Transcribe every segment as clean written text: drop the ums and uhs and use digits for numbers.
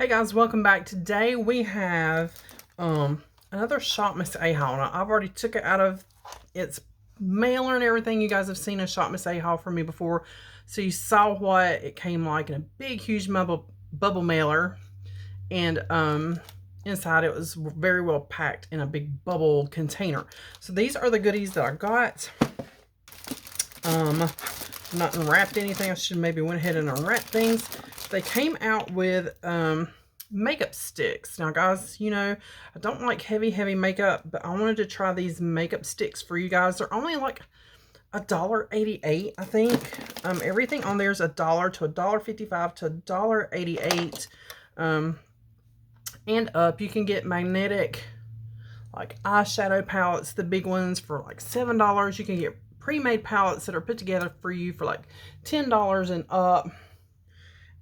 Hey guys, welcome back. Today we have another Shop Miss A haul. Now, I've already took it out of its mailer and everything. You guys have seen a Shop Miss A haul from me before, so you saw what it came like in a big, huge bubble mailer, and inside it was very well packed in a big bubble container. So these are the goodies that I got. Not unwrapped anything. I should maybe went ahead and unwrap things. They came out with makeup sticks. Now guys, you know, I don't like heavy makeup, but I wanted to try these makeup sticks for you guys. They're only like $1.88, I think. Everything on there is $1 to $1.55 to $1.88. And up, you can get magnetic like eyeshadow palettes, the big ones, for like $7. You can get pre-made palettes that are put together for you for like $10 and up.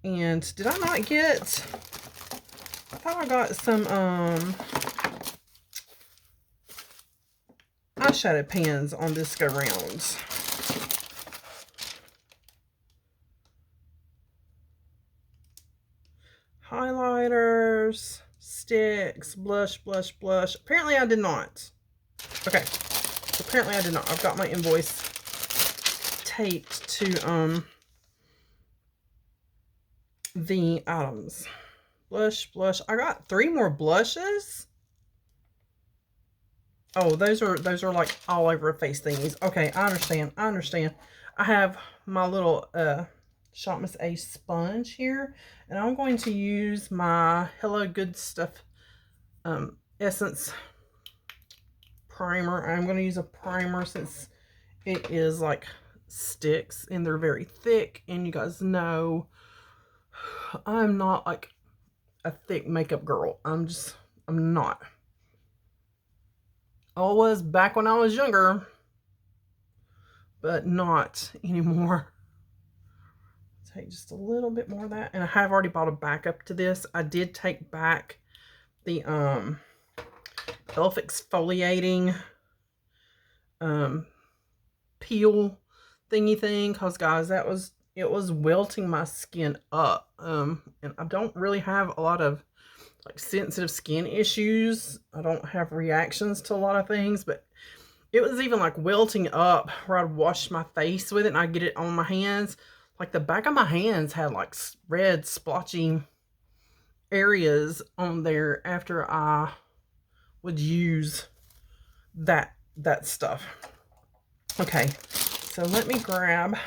And did I not get, I thought I got some eyeshadow pens on this go round. Highlighters, sticks, blush. Apparently I did not. Okay, apparently I did not. I've got my invoice taped to the items. Blush. I got 3 more blushes. Oh, those are like all over face thingies. Okay, I understand. I have my little Shop Miss A sponge here, and I'm going to use my Hello Good Stuff Essence primer. I'm going to use a primer since it is like sticks and they're very thick, and you guys know I'm not like a thick makeup girl. I'm not. I was back when I was younger, but not anymore. Take just a little bit more of that, and I have already bought a backup to this. I did take back the elf exfoliating peel thingy thing, because guys, it was wilting my skin up. And I don't really have a lot of like sensitive skin issues. I don't have reactions to a lot of things, but it was even like wilting up where I'd wash my face with it and I'd get it on my hands. Like the back of my hands had like red splotchy areas on there after I would use that stuff. Okay, so let me grab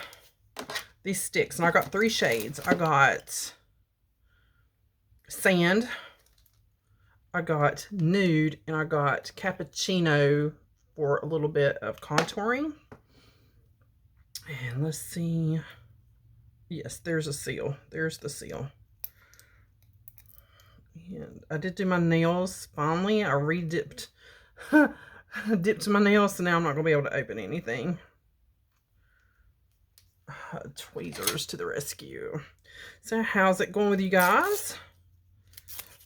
these sticks, and I got 3 shades. I got sand, I got nude, and I got cappuccino for a little bit of contouring. And let's see. Yes, there's a seal. There's the seal. And I did do my nails. Finally, I re-dipped dipped my nails, so now I'm not going to be able to open anything. Tweezers to the rescue. So how's it going with you guys?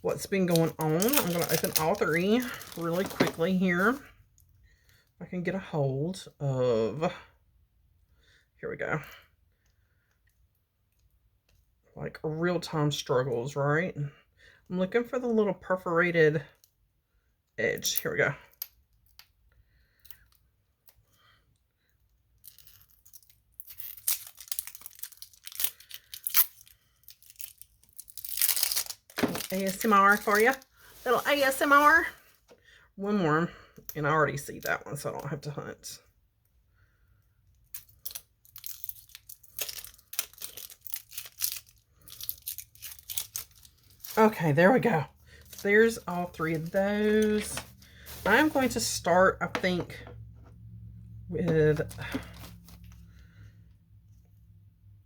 What's been going on? I'm going to open all 3 really quickly here. If I can get a hold of, here we go. Like real-time struggles, right? I'm looking for the little perforated edge. Here we go. ASMR for you. Little ASMR. One more, and I already see that one, so I don't have to hunt. Okay, there we go. There's all 3 of those. I'm going to start, I think, with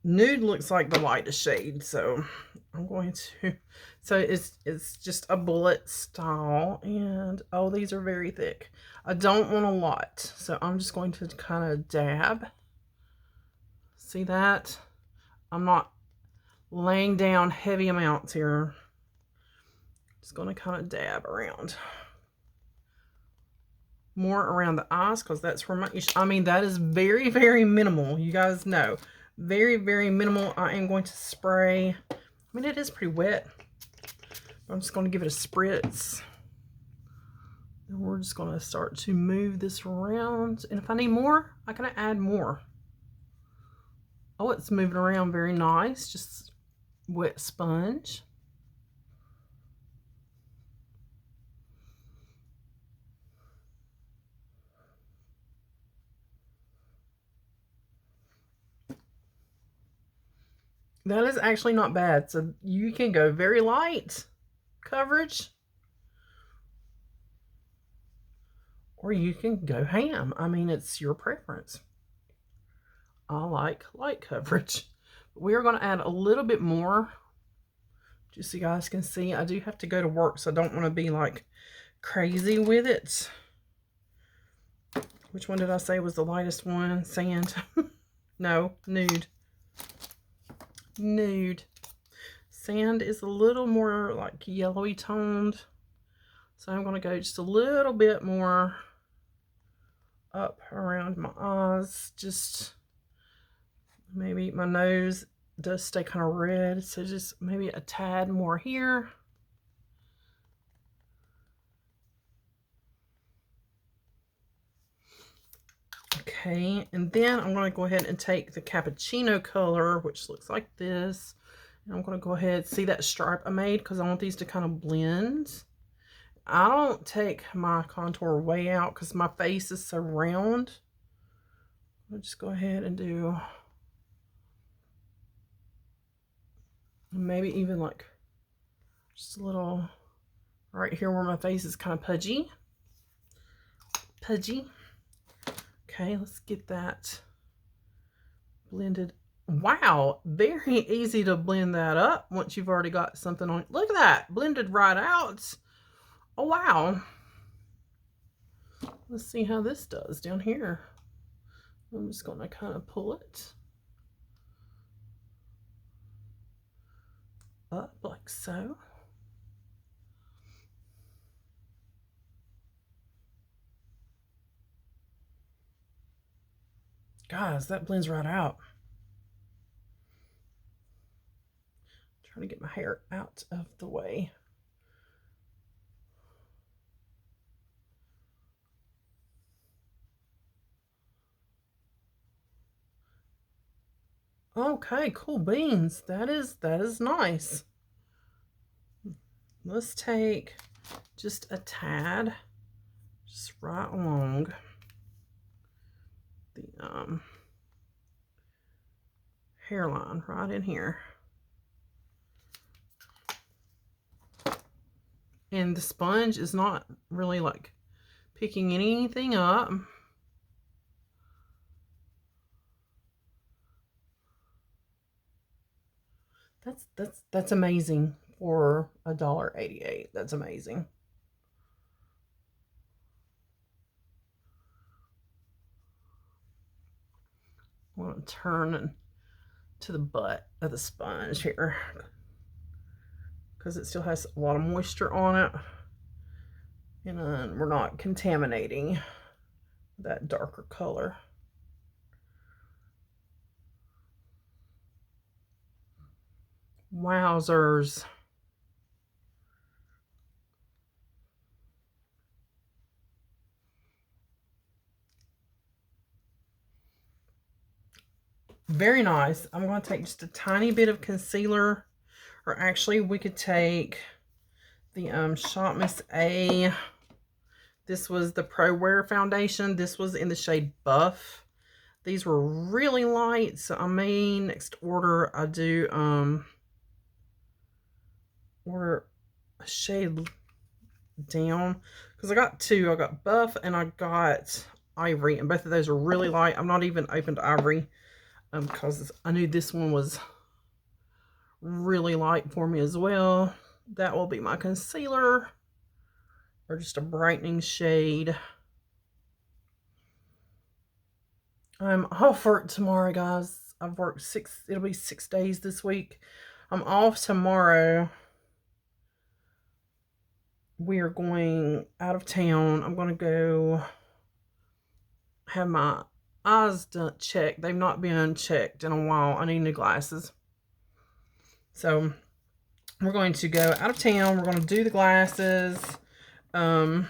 nude. Looks like the lightest shade, so I'm going to, so it's just a bullet style, and oh, these are very thick. I don't want a lot, so I'm just going to kind of dab. See that? I'm not laying down heavy amounts here. Just going to kind of dab around. More around the eyes, because that's where my issue, I mean, that is very minimal. You guys know. Very minimal. I am going to spray. I mean, it is pretty wet. I'm just going to give it a spritz. And we're just going to start to move this around. And if I need more, I can add more. Oh, it's moving around very nice. Just wet sponge. That is actually not bad. So you can go very light coverage, or you can go ham. I mean, it's your preference. I like light coverage. We are going to add a little bit more, just so you guys can see. I do have to go to work, so I don't want to be like crazy with it. Which one did I say was the lightest one? Sand. No, nude. Nude. Sand is a little more like yellowy toned. So I'm going to go just a little bit more up around my eyes. Just maybe my nose does stay kind of red. So just maybe a tad more here. Okay, and then I'm going to go ahead and take the cappuccino color, which looks like this. And I'm going to go ahead, see that stripe I made, because I want these to kind of blend. I don't take my contour way out because my face is so round. I'll just go ahead and do maybe even like just a little right here where my face is kind of pudgy. Okay, let's get that blended. Wow, very easy to blend that up once you've already got something on. Look at that, blended right out. Oh, wow. Let's see how this does down here. I'm just going to kind of pull it up like so. Guys, that blends right out. I'm trying to get my hair out of the way. Okay, cool beans. That is nice. Let's take just a tad, just right along the hairline, right in here. And the sponge is not really like picking anything up. That's amazing for $1.88. That's amazing. I'm going to turn to the butt of the sponge here because it still has a lot of moisture on it, and then we're not contaminating that darker color. Wowzers. Very nice. I'm going to take just a tiny bit of concealer, or actually we could take the Shop Miss A. This was the Pro Wear foundation. This was in the shade Buff. These were really light, so I may next order I do order a shade down, because I got two. I got Buff and I got Ivory, and both of those are really light. I'm not even opened Ivory because I knew this one was really light for me as well. That will be my concealer, or just a brightening shade. I'm off work tomorrow, guys. I've worked it'll be 6 days this week. I'm off tomorrow. We are going out of town. I'm going to go have my eyes checked. They've not been checked in a while. I need new glasses. So we're going to go out of town. We're going to do the glasses. I'm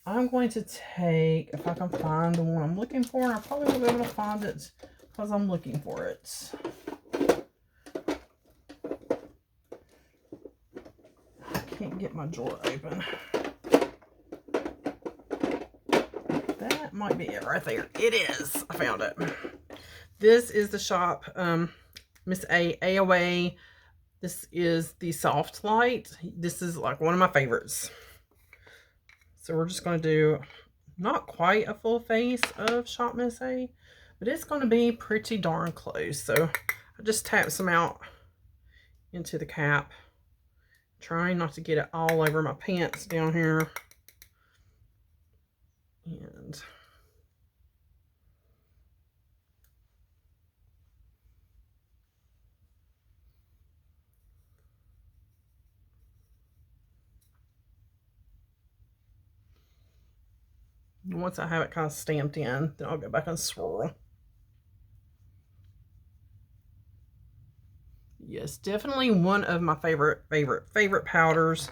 going to take, if I can find the one I'm looking for, and I probably won't be able to find it because I'm looking for it. I can't get my drawer open. That might be it right there. It is. I found it. This is the shop, Miss AOA. This is the soft light. This is like one of my favorites. So we're just going to do not quite a full face of Shop Miss A, but it's going to be pretty darn close. So I just tap some out into the cap, trying not to get it all over my pants down here. And once I have it kind of stamped in, then I'll go back and swirl. Yes, definitely one of my favorite powders.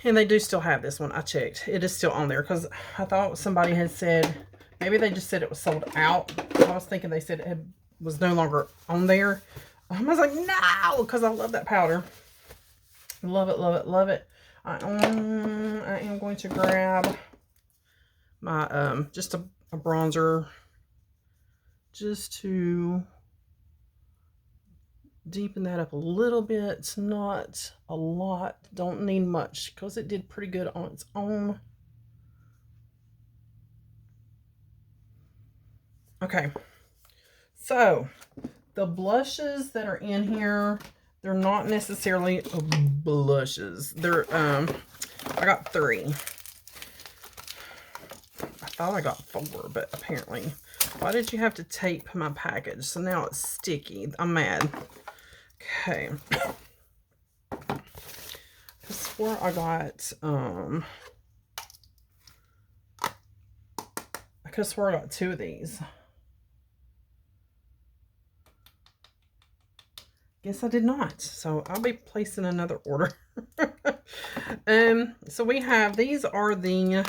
And they do still have this one. I checked. It is still on there because I thought somebody had said, maybe they just said it was sold out. I was thinking they said it was no longer on there. I was like, no, because I love that powder. Love it, love it, love it. I am going to grab my, just a bronzer just to deepen that up a little bit, not a lot. Don't need much because it did pretty good on its own. Okay, so the blushes that are in here, they're not necessarily blushes. They're I got 3. I thought I got 4, but apparently, why did you have to tape my package? So now it's sticky. I'm mad. Okay. I swore I got, I could have swore I got 2 of these. Guess I did not. So I'll be placing another order. So we have, these are the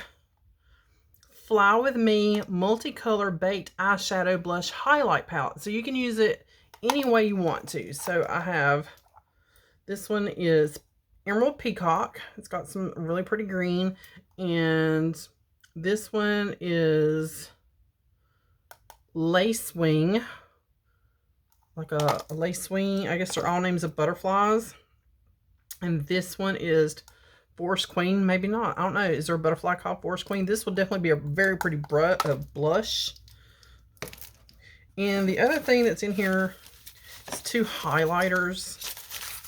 Fly With Me Multicolor Baked Eyeshadow Blush Highlight Palette. So you can use it any way you want to. So I have, this one is Emerald Peacock. It's got some really pretty green. And this one is Lace Wing. Like a lace wing. I guess they're all names of butterflies. And this one is Forest Queen. Maybe not. I don't know. Is there a butterfly called Forest Queen? This will definitely be a very pretty blush. And the other thing that's in here is 2 highlighters.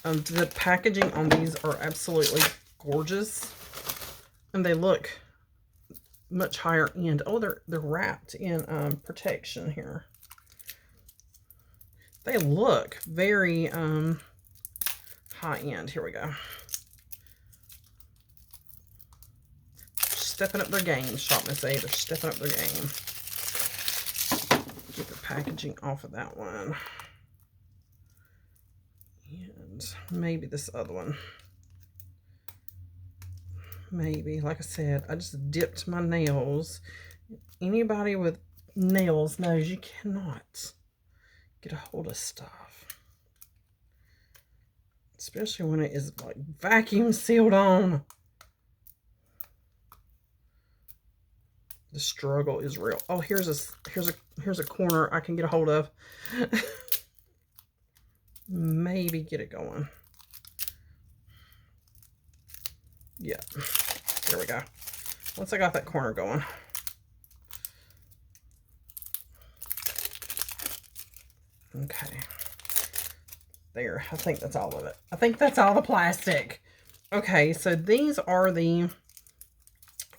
The packaging on these are absolutely gorgeous. And they look much higher end. Oh, they're wrapped in protection here. They look very high end. Here we go. Stepping up their game, Shop Miss A. They're stepping up their game. Get the packaging off of that one. And maybe this other one. Maybe. Like I said, I just dipped my nails. Anybody with nails knows you cannot get a hold of stuff, especially when it is like vacuum sealed on. The struggle is real. Oh, here's a corner I can get a hold of. Maybe get it going. Yeah, there we go. Once I got that corner going. Okay. There. I think that's all of it. I think that's all the plastic. Okay, so these are the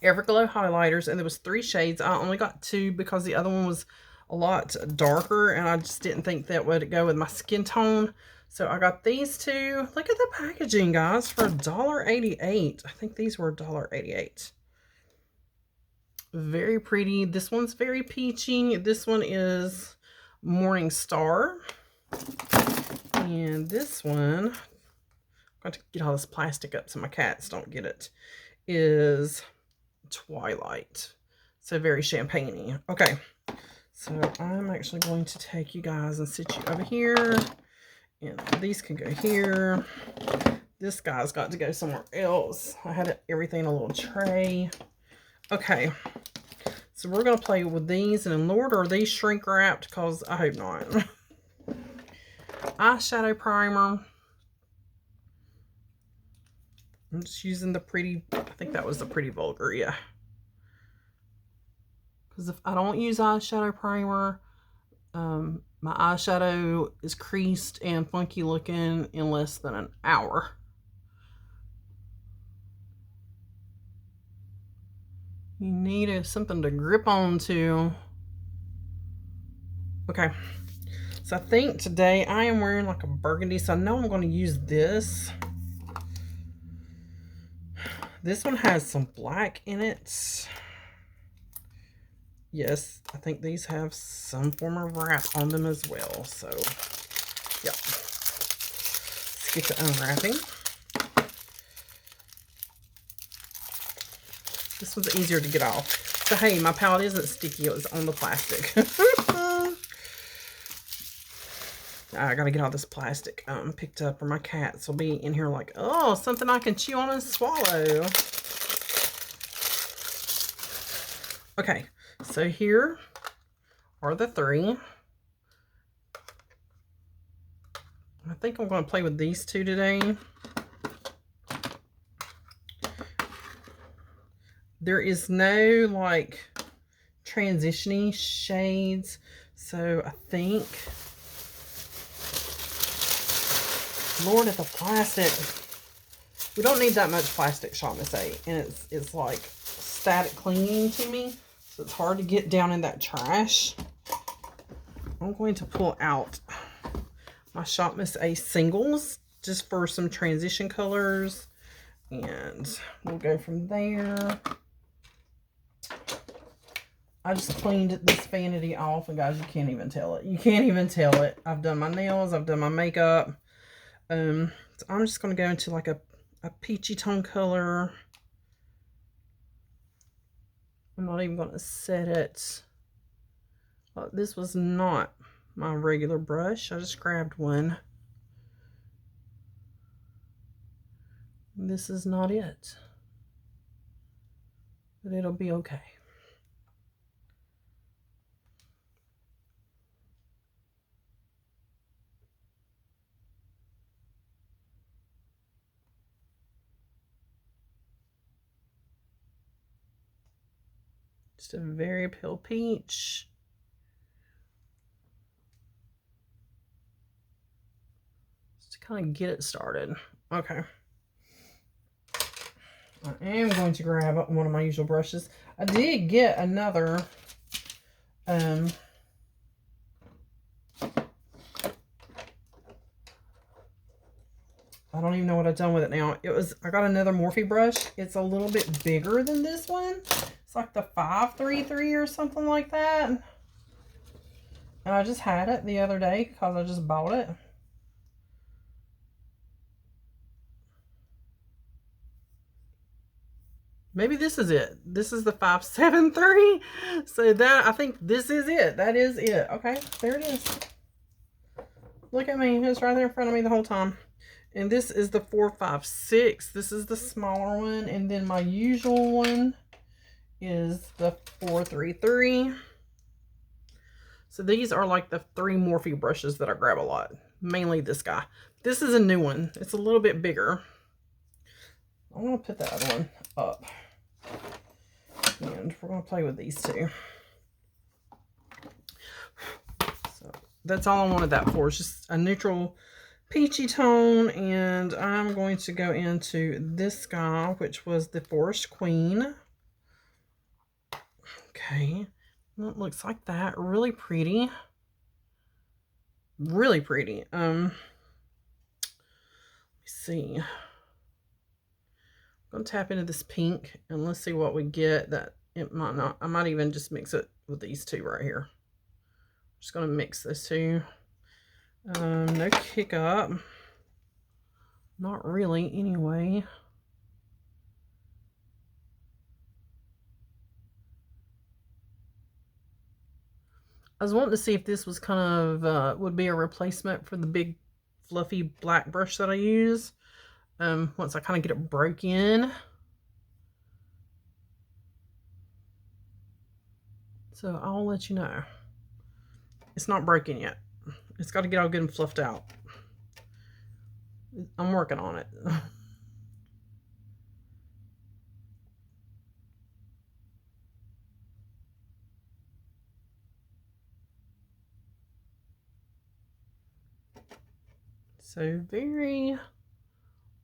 Everglow highlighters, and there was 3 shades. I only got 2 because the other one was a lot darker, and I just didn't think that would go with my skin tone. So I got these 2. Look at the packaging, guys, for $1.88. I think these were $1.88. Very pretty. This one's very peachy. This one is Morning Star. And this one, I'm going to get all this plastic up so my cats don't get it, is Twilight. So very champagne-y. Okay, so I'm actually going to take you guys and sit you over here. And these can go here. This guy's got to go somewhere else. I had everything in a little tray. Okay, so we're going to play with these. And Lord, are these shrink wrapped? Because I hope not. Eyeshadow primer. I'm just using the Pretty, I think that was the Pretty Vulgar, yeah. Because if I don't use eyeshadow primer, my eyeshadow is creased and funky looking in less than an hour. You need something to grip onto. Okay. So I think today I am wearing like a burgundy, so I know I'm going to use this. This one has some black in it. Yes, I think these have some form of wrap on them as well. So, yeah. Let's get to unwrapping. This one's easier to get off. So, hey, my palette isn't sticky. It was on the plastic. I gotta get all this plastic picked up, or my cats will be in here like, oh, something I can chew on and swallow. Okay, so here are the three. I think I'm going to play with these two today. There is no like transition-y shades, so I think, Lord, at the plastic, we don't need that much plastic, Shop Miss A, and it's like static clinging to me, so it's hard to get down in that trash. I'm going to pull out my Shop Miss A singles just for some transition colors, and we'll go from there. I just cleaned this vanity off, and guys, you can't even tell it. You can't even tell it. I've done my nails, I've done my makeup. So I'm just going to go into like a peachy tone color. I'm not even going to set it. This was not my regular brush. I just grabbed one. This is not it. But it'll be okay. Just a very pale peach. Just to kind of get it started. Okay. I am going to grab one of my usual brushes. I did get another I don't even know what I've done with it now. I got another Morphe brush. It's a little bit bigger than this one. It's like the 533 or something like that. And I just had it the other day because I just bought it. Maybe this is it. This is the 573. So that, I think this is it. That is it. Okay, there it is. Look at me. It's right there in front of me the whole time. And this is the 456. This is the smaller one. And then my usual one is the 433. So these are like the three Morphe brushes that I grab a lot. Mainly this guy. This is a new one. It's a little bit bigger. I'm going to put the other one up. And we're going to play with these two. So that's all I wanted that for. It's just a neutral peachy tone. And I'm going to go into this guy, which was the Forest Queen. Okay. It looks like that. Really pretty. Really pretty. Let me see. I'm going to tap into this pink and let's see what we get. That it might not. I might even just mix it with these two right here. I'm just going to mix this two. No kick up. Not really, anyway. I was wanting to see if this was kind of, would be a replacement for the big fluffy black brush that I use. Once I kind of get it broke in. So I'll let you know. It's not broken yet. It's got to get all good and fluffed out. I'm working on it. So very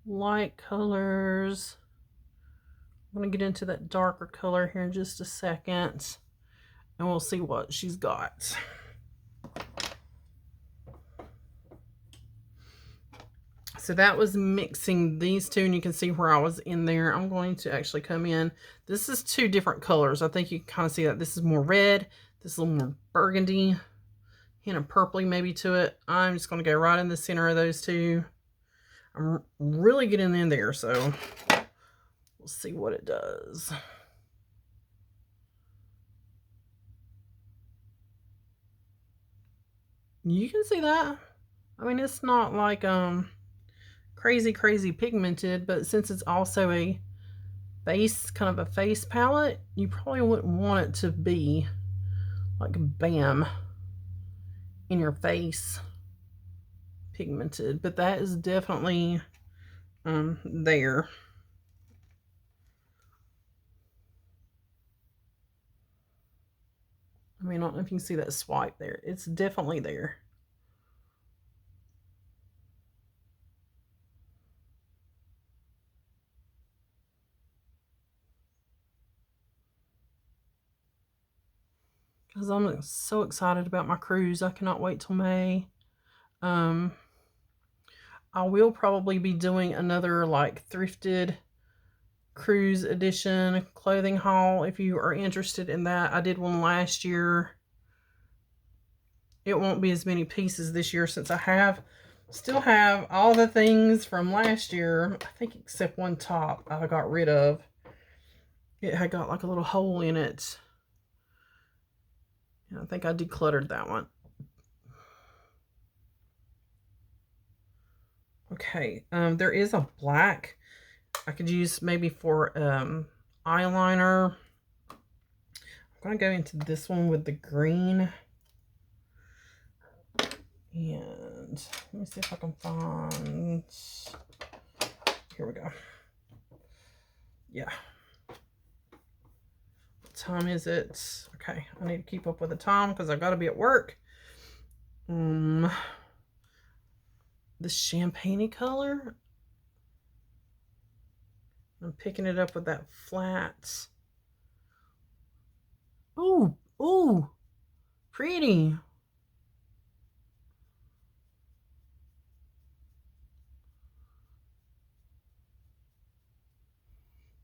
light colors. I'm going to get into that darker color here in just a second. And we'll see what she's got. So that was mixing these two, and you can see where I was in there. I'm going to actually come in. This is two different colors. I think you can kind of see that this is more red. This is a little more burgundy. Hint of purpley maybe to it. I'm just going to go right in the center of those two. I'm really getting in there, so we'll see what it does. You can see that. I mean, it's not like crazy pigmented, but since it's also a face, kind of a face palette, you probably wouldn't want it to be like bam in your face pigmented, but that is definitely there. I mean, I don't know if you can see that swipe there. It's definitely there. Because I'm so excited about my cruise. I cannot wait till May. I will probably be doing another like thrifted cruise edition clothing haul if you are interested in that. I did one last year. It won't be as many pieces this year since I still have all the things from last year, I think, except one top I got rid of. It had got like a little hole in it. I think I decluttered that one. Okay, there is a black I could use maybe for eyeliner. I'm going to go into this one with the green. And let me see if I can find... Here we go. Yeah. What time is it? Okay, I need to keep up with the time because I've got to be at work. The champagne color. I'm picking it up with that flat. Ooh, ooh, pretty.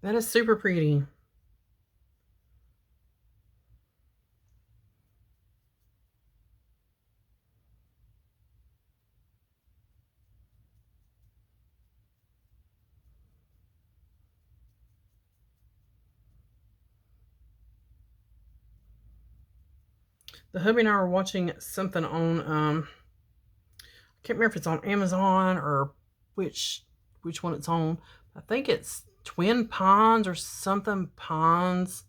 That is super pretty. The hubby and I were watching something on, I can't remember if it's on Amazon or which one it's on. I think it's Twin Pines or something Pines.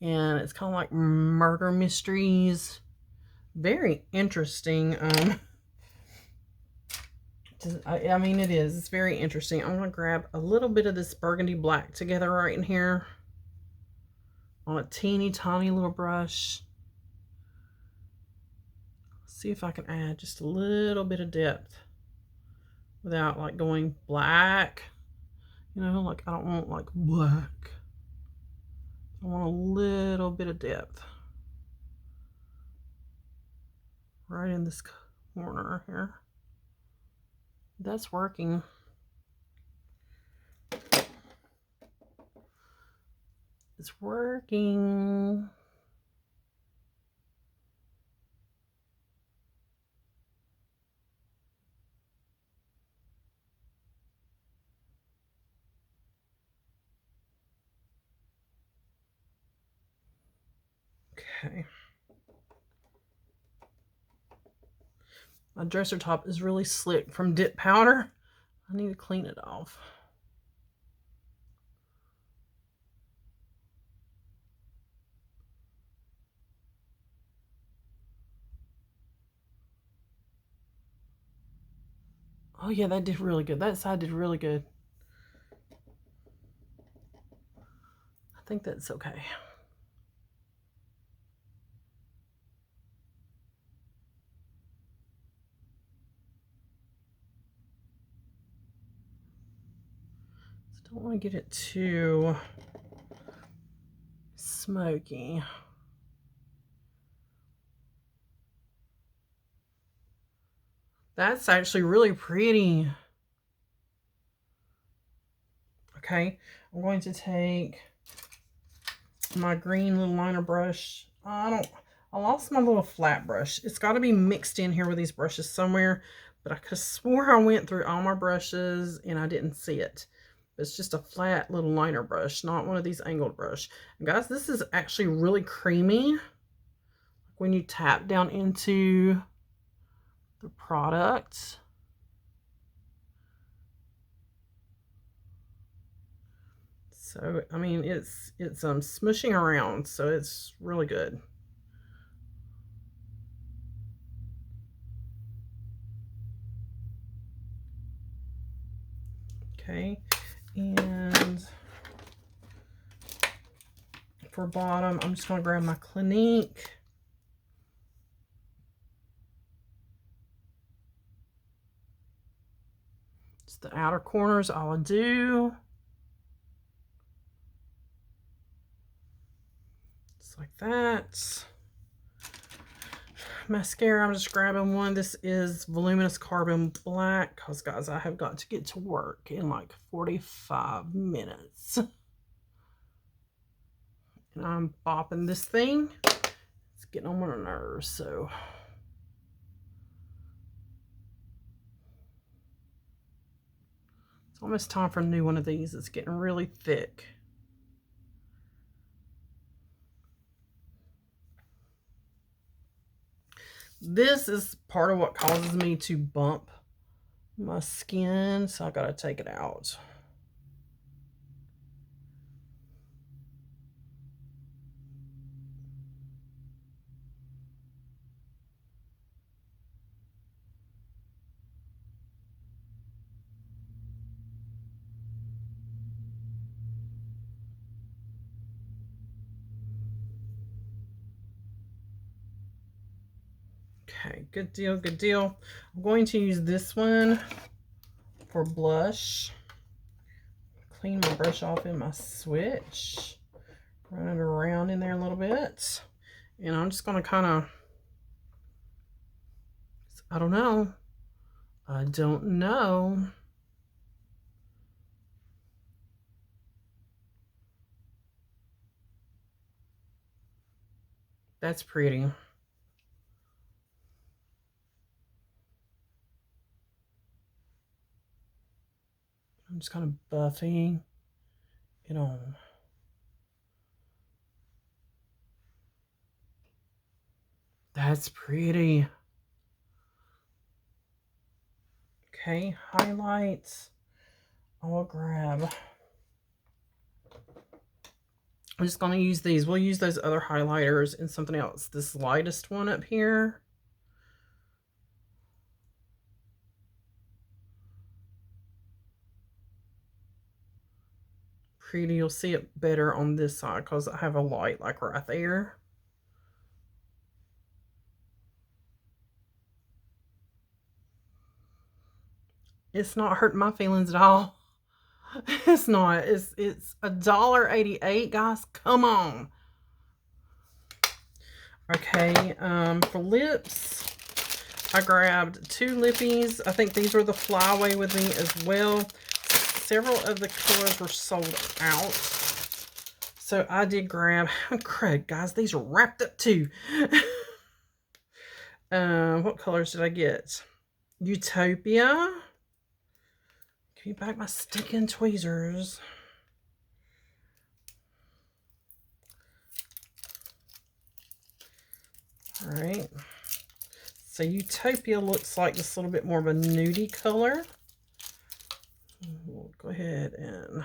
And it's kind of like murder mysteries. Very interesting. I mean, it is. It's very interesting. I'm going to grab a little bit of this burgundy black together right in here on a teeny tiny little brush. See if I can add just a little bit of depth without like going black. You know, like I don't want like black. I want a little bit of depth right in this corner here. That's working. It's working. Okay. My dresser top is really slick from dip powder. I need to clean it off. Oh yeah, that did really good. That side did really good. I think that's okay. Just don't want to get it too smoky. That's actually really pretty. Okay, I'm going to take my green little liner brush. I lost my little flat brush. It's got to be mixed in here with these brushes somewhere, but I could have swore I went through all my brushes and I didn't see it. It's just a flat little liner brush, not one of these angled brush. And guys, this is actually really creamy when you tap down into the product. So, I mean, it's smushing around, so it's really good. Okay, and for bottom, I'm just going to grab my Clinique. Just the outer corners, all I do. Just like that. Mascara, I'm just grabbing one. This is Voluminous Carbon Black because, guys, I have got to get to work in like 45 minutes. And I'm bopping this thing. It's getting on my nerves, so. It's almost time for a new one of these. It's getting really thick. This is part of what causes me to bump my skin, so I gotta take it out. Okay, good deal, good deal. I'm going to use this one for blush. Clean my brush off in my switch. Run it around in there a little bit. And I'm just going to kind of, I don't know. I don't know. That's pretty. I'm just kind of buffing it on. That's pretty. Okay, highlights. I'll grab. I'm just going to use these. We'll use those other highlighters and something else. This lightest one up here. Pretty. You'll see it better on this side because I have a light like right there. It's not hurting my feelings at all. It's not. It's $1.88, guys. Come on. Okay, for lips, I grabbed 2 lippies. I think these were the flyaway with me as well. Several of the colors were sold out. So I did grab, crud, guys, these are wrapped up too. What colors did I get? Utopia. Give me back my stinking tweezers. right. So Utopia looks like just a little bit more of a nudie color. We'll go ahead and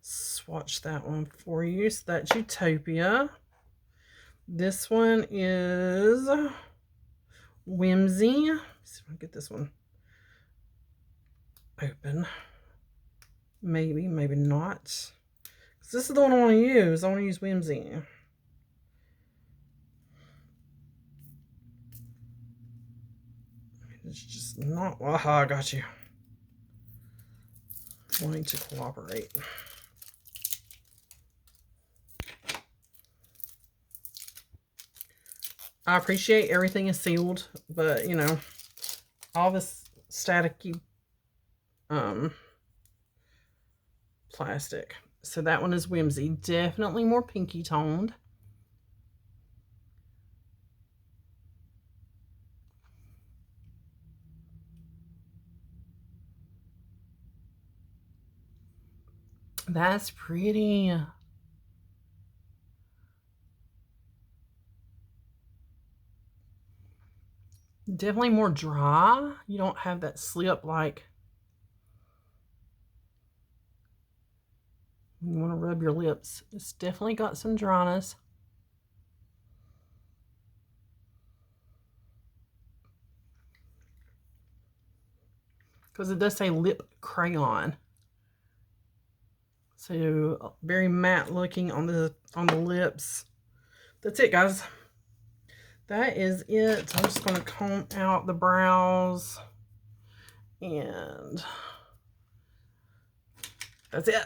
swatch that one for you. So that's Utopia. This one is Whimsy. Let's see if I can get this one open. Maybe, maybe not. This is the one I want to use. I want to use Whimsy. It's just not. Aha, I got you. Wanting to cooperate. I appreciate everything is sealed, but you know, all this staticky plastic. So that one is Whimsy. Definitely more pinky toned. That's pretty. Definitely more dry. You don't have that slip like you want to rub your lips. It's definitely got some dryness. Because it does say lip crayon. So very matte looking on the lips. That's it, guys. That is it. I'm just going to comb out the brows. And that's it.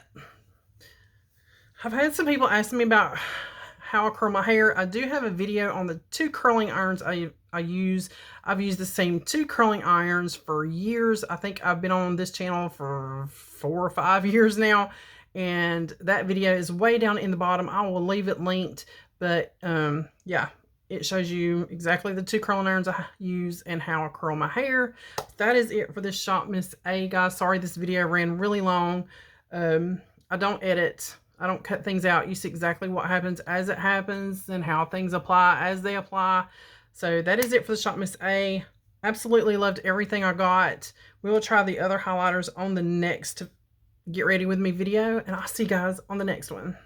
I've had some people ask me about how I curl my hair. I do have a video on the 2 curling irons I use. I've used the same 2 curling irons for years. I think I've been on this channel for 4 or 5 years now. And that video is way down in the bottom. I will leave it linked. But yeah, it shows you exactly the 2 curling irons I use and how I curl my hair. That is it for this Shop Miss A, guys. Sorry this video ran really long. I don't edit. I don't cut things out. You see exactly what happens as it happens and how things apply as they apply. So that is it for the Shop Miss A. Absolutely loved everything I got. We will try the other highlighters on the next Get Ready With Me video. And I'll see you guys on the next one.